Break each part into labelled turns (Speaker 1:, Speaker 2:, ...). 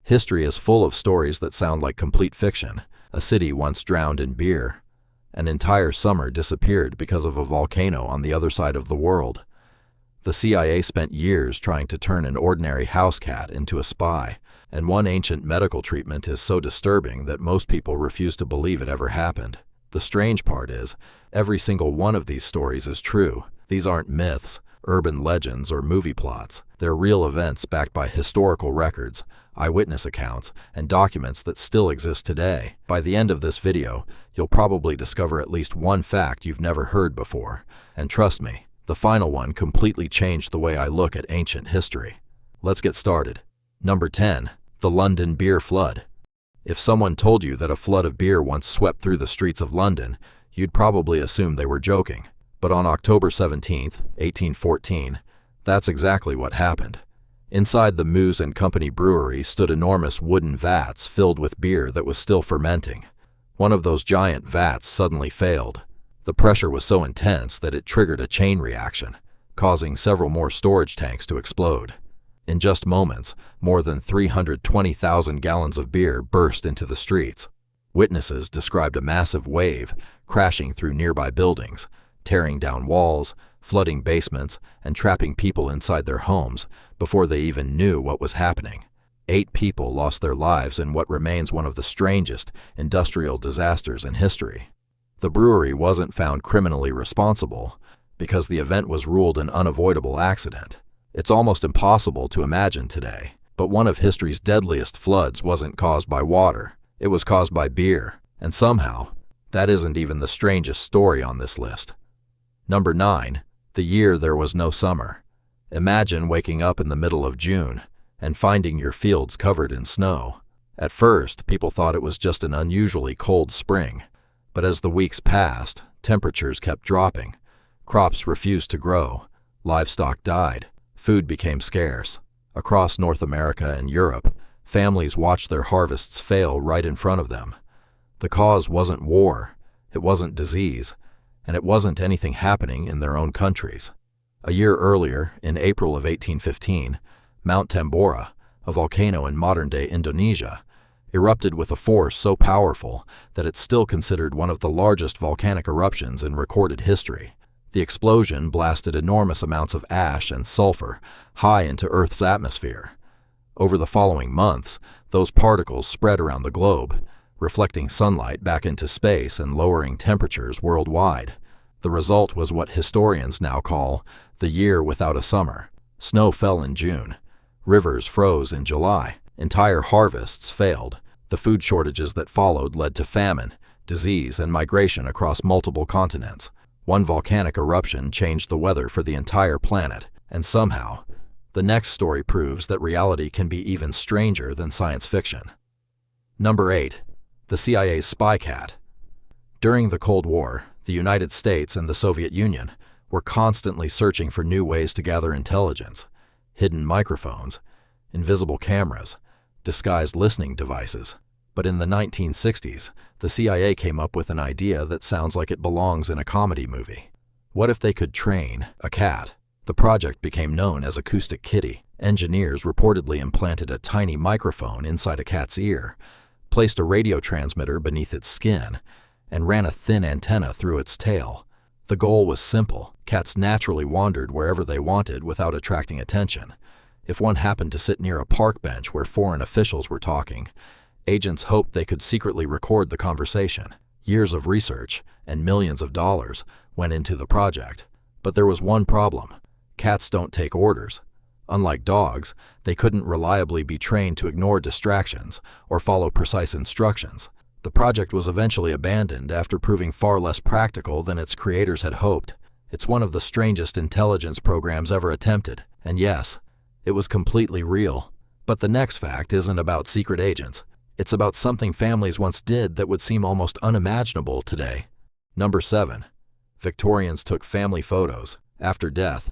Speaker 1: History is full of stories that sound like complete fiction. A city once drowned in beer. An entire summer disappeared because of a volcano on the other side of the world. The CIA spent years trying to turn an ordinary house cat into a spy, and one ancient medical treatment is so disturbing that most people refuse to believe it ever happened. The strange part is, every single one of these stories is true. These aren't myths, urban legends, or movie plots. They're real events backed by historical records, eyewitness accounts, and documents that still exist today. By the end of this video, you'll probably discover at least one fact you've never heard before. And trust me, the final one completely changed the way I look at ancient history. Let's get started. Number 10. The London Beer Flood. If someone told you that a flood of beer once swept through the streets of London, you'd probably assume they were joking. But on October 17, 1814, that's exactly what happened. Inside the Mews and Company brewery stood enormous wooden vats filled with beer that was still fermenting. One of those giant vats suddenly failed. The pressure was so intense that it triggered a chain reaction, causing several more storage tanks to explode. In just moments, more than 320,000 gallons of beer burst into the streets. Witnesses described a massive wave crashing through nearby buildings, tearing down walls, flooding basements, and trapping people inside their homes before they even knew what was happening. 8 people lost their lives in what remains one of the strangest industrial disasters in history. The brewery wasn't found criminally responsible because the event was ruled an unavoidable accident. It's almost impossible to imagine today, but one of history's deadliest floods wasn't caused by water. It was caused by beer, and somehow, that isn't even the strangest story on this list. Number 9. The year there was no summer. Imagine waking up in the middle of June and finding your fields covered in snow. At first, people thought it was just an unusually cold spring, but as the weeks passed, temperatures kept dropping. Crops refused to grow, livestock died, food became scarce. Across North America and Europe, families watched their harvests fail right in front of them. The cause wasn't war, it wasn't disease, and it wasn't anything happening in their own countries. A year earlier, in April of 1815, Mount Tambora, a volcano in modern-day Indonesia, erupted with a force so powerful that it's still considered one of the largest volcanic eruptions in recorded history. The explosion blasted enormous amounts of ash and sulfur high into Earth's atmosphere. Over the following months, those particles spread around the globe, reflecting sunlight back into space and lowering temperatures worldwide. The result was what historians now call the year without a summer. Snow fell in June. Rivers froze in July. Entire harvests failed. The food shortages that followed led to famine, disease, and migration across multiple continents. One volcanic eruption changed the weather for the entire planet, and somehow, the next story proves that reality can be even stranger than science fiction. Number 8. The CIA's Spy Cat. During the Cold War, the United States and the Soviet Union were constantly searching for new ways to gather intelligence. Hidden microphones, invisible cameras, disguised listening devices. But in the 1960s, the CIA came up with an idea that sounds like it belongs in a comedy movie. What if they could train a cat? The project became known as Acoustic Kitty. Engineers reportedly implanted a tiny microphone inside a cat's ear, placed a radio transmitter beneath its skin, and ran a thin antenna through its tail. The goal was simple. Cats naturally wandered wherever they wanted without attracting attention. If one happened to sit near a park bench where foreign officials were talking, agents hoped they could secretly record the conversation. Years of research and millions of dollars went into the project. But there was one problem. Cats don't take orders. Unlike dogs, they couldn't reliably be trained to ignore distractions or follow precise instructions. The project was eventually abandoned after proving far less practical than its creators had hoped. It's one of the strangest intelligence programs ever attempted, and yes, it was completely real. But the next fact isn't about secret agents. It's about something families once did that would seem almost unimaginable today. Number 7. Victorians took family photos after death.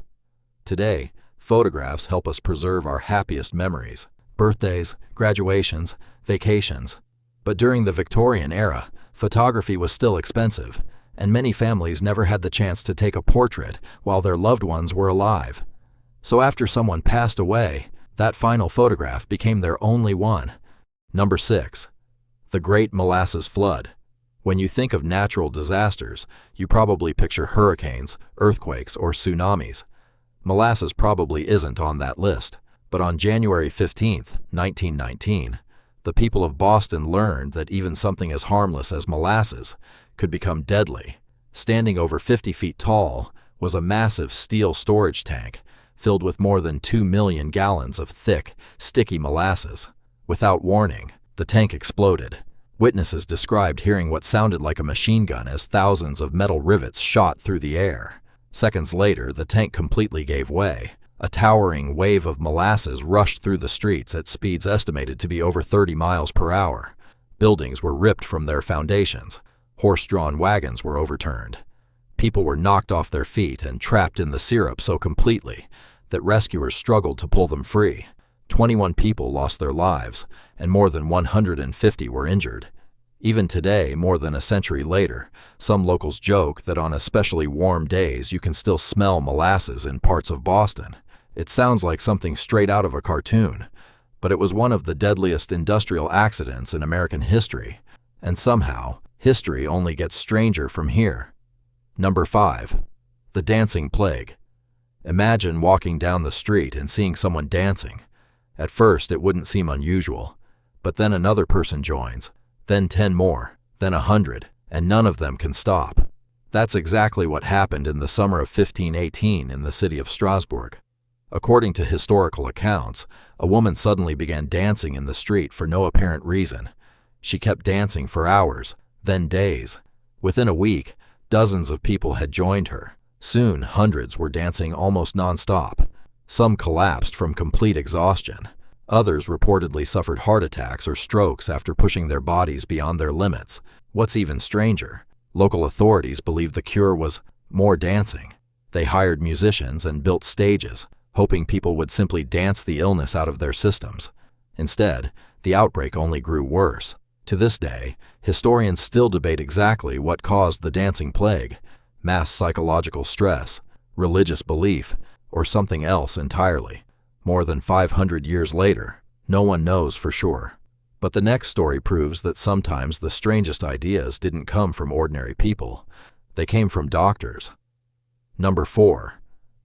Speaker 1: Today, photographs help us preserve our happiest memories, birthdays, graduations, vacations. But during the Victorian era, photography was still expensive, and many families never had the chance to take a portrait while their loved ones were alive. So after someone passed away, that final photograph became their only one, Number 6. The Great Molasses Flood. When you think of natural disasters, you probably picture hurricanes, earthquakes, or tsunamis. Molasses probably isn't on that list, but on January 15, 1919, the people of Boston learned that even something as harmless as molasses could become deadly. Standing over 50 feet tall was a massive steel storage tank filled with more than 2 million gallons of thick, sticky molasses. Without warning, the tank exploded. Witnesses described hearing what sounded like a machine gun as thousands of metal rivets shot through the air. Seconds later, the tank completely gave way. A towering wave of molasses rushed through the streets at speeds estimated to be over 30 miles per hour. Buildings were ripped from their foundations. Horse-drawn wagons were overturned. People were knocked off their feet and trapped in the syrup so completely that rescuers struggled to pull them free. 21 people lost their lives, and more than 150 were injured. Even today, more than a century later, some locals joke that on especially warm days you can still smell molasses in parts of Boston. It sounds like something straight out of a cartoon, but it was one of the deadliest industrial accidents in American history, and somehow, history only gets stranger from here. Number 5. The Dancing Plague. Imagine walking down the street and seeing someone dancing. At first, it wouldn't seem unusual, but then another person joins, then 10 more, then 100, and none of them can stop. That's exactly what happened in the summer of 1518 in the city of Strasbourg. According to historical accounts, a woman suddenly began dancing in the street for no apparent reason. She kept dancing for hours, then days. Within a week, dozens of people had joined her. Soon, hundreds were dancing almost nonstop. Some collapsed from complete exhaustion. Others reportedly suffered heart attacks or strokes after pushing their bodies beyond their limits. What's even stranger, local authorities believed the cure was more dancing. They hired musicians and built stages, hoping people would simply dance the illness out of their systems. Instead, the outbreak only grew worse. To this day, historians still debate exactly what caused the dancing plague: mass psychological stress, religious belief, or something else entirely. More than 500 years later, no one knows for sure. But the next story proves that sometimes the strangest ideas didn't come from ordinary people. They came from doctors. Number 4.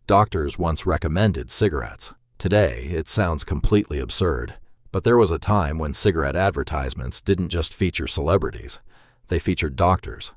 Speaker 1: Doctors once recommended cigarettes. Today, it sounds completely absurd, but there was a time when cigarette advertisements didn't just feature celebrities. They featured doctors.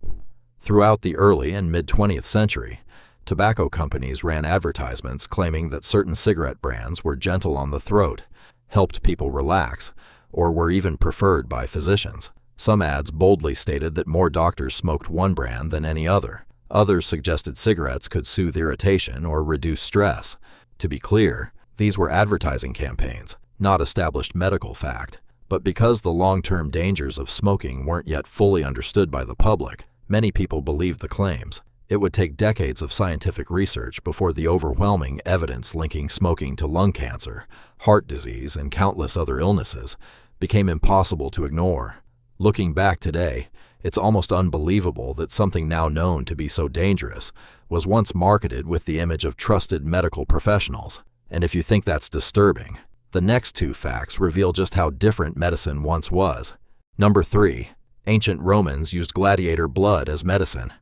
Speaker 1: Throughout the early and mid-20th century, tobacco companies ran advertisements claiming that certain cigarette brands were gentle on the throat, helped people relax, or were even preferred by physicians. Some ads boldly stated that more doctors smoked one brand than any other. Others suggested cigarettes could soothe irritation or reduce stress. To be clear, these were advertising campaigns, not established medical fact. But because the long-term dangers of smoking weren't yet fully understood by the public, many people believed the claims. It would take decades of scientific research before the overwhelming evidence linking smoking to lung cancer, heart disease, and countless other illnesses became impossible to ignore. Looking back today, it's almost unbelievable that something now known to be so dangerous was once marketed with the image of trusted medical professionals. And if you think that's disturbing, the next two facts reveal just how different medicine once was. Number 3. Ancient Romans used gladiator blood as medicine.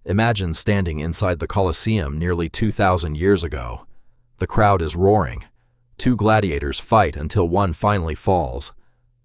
Speaker 1: Imagine standing inside the Colosseum nearly 2,000 years ago. The crowd is roaring. Two gladiators fight until one finally falls.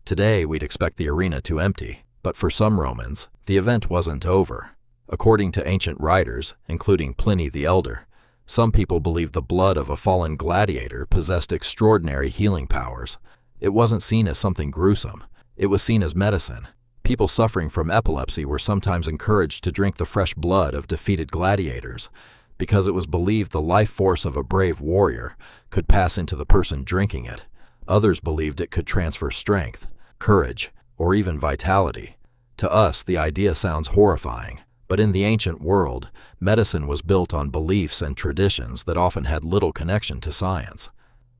Speaker 1: Today, we'd expect the arena to empty, but for some Romans, the event wasn't over. According to ancient writers, including Pliny the Elder, some people believed the blood of a fallen gladiator possessed extraordinary healing powers. It wasn't seen as something gruesome. It was seen as medicine. People suffering from epilepsy were sometimes encouraged to drink the fresh blood of defeated gladiators because it was believed the life force of a brave warrior could pass into the person drinking it. Others believed it could transfer strength, courage, or even vitality. To us, the idea sounds horrifying, but in the ancient world, medicine was built on beliefs and traditions that often had little connection to science.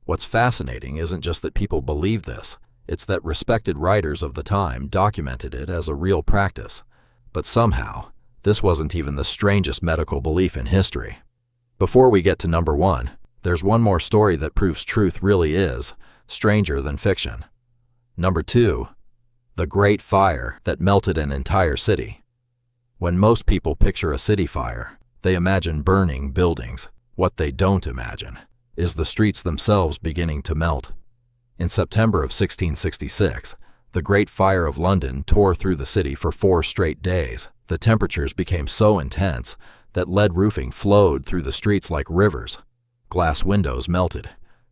Speaker 1: What's fascinating isn't just that people believed this, it's that respected writers of the time documented it as a real practice. But somehow, this wasn't even the strangest medical belief in history. Before we get to number 1, there's one more story that proves truth really is stranger than fiction. Number 2. The Great Fire that melted an entire city. When most people picture a city fire, they imagine burning buildings. What they don't imagine is the streets themselves beginning to melt. In September of 1666, the Great Fire of London tore through the city for 4 straight days. The temperatures became so intense that lead roofing flowed through the streets like rivers. Glass windows melted.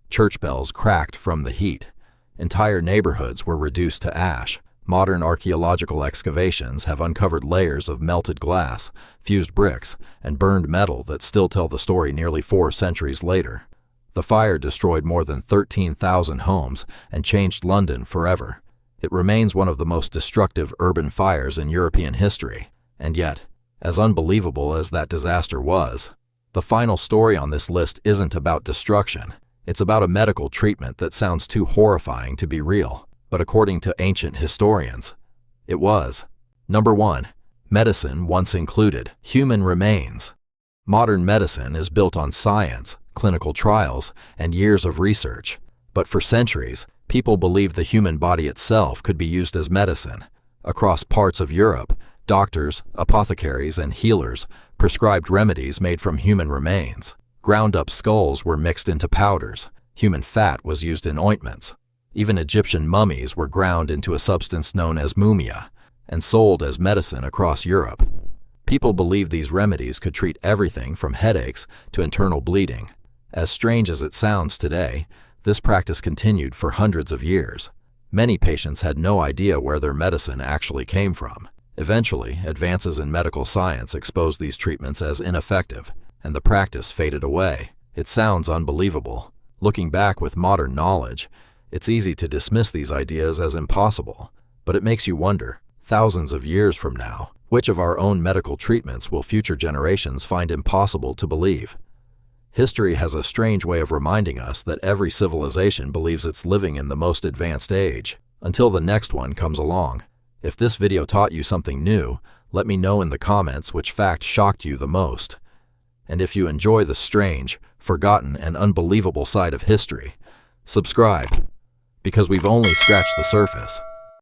Speaker 1: Church bells cracked from the heat. Entire neighborhoods were reduced to ash. Modern archaeological excavations have uncovered layers of melted glass, fused bricks, and burned metal that still tell the story nearly 4 centuries later. The fire destroyed more than 13,000 homes and changed London forever. It remains one of the most destructive urban fires in European history. And yet, as unbelievable as that disaster was, the final story on this list isn't about destruction. It's about a medical treatment that sounds too horrifying to be real. But according to ancient historians, it was. Number 1. Medicine once included human remains. Modern medicine is built on science, clinical trials, and years of research. But for centuries, people believed the human body itself could be used as medicine. Across parts of Europe, doctors, apothecaries, and healers prescribed remedies made from human remains. Ground-up skulls were mixed into powders. Human fat was used in ointments. Even Egyptian mummies were ground into a substance known as mumia and sold as medicine across Europe. People believed these remedies could treat everything from headaches to internal bleeding. As strange as it sounds today, this practice continued for hundreds of years. Many patients had no idea where their medicine actually came from. Eventually, advances in medical science exposed these treatments as ineffective, and the practice faded away. It sounds unbelievable. Looking back with modern knowledge, it's easy to dismiss these ideas as impossible, but it makes you wonder, thousands of years from now, which of our own medical treatments will future generations find impossible to believe? History has a strange way of reminding us that every civilization believes it's living in the most advanced age, until the next one comes along. If this video taught you something new, let me know in the comments which fact shocked you the most. And if you enjoy the strange, forgotten, and unbelievable side of history, subscribe, because we've only scratched the surface.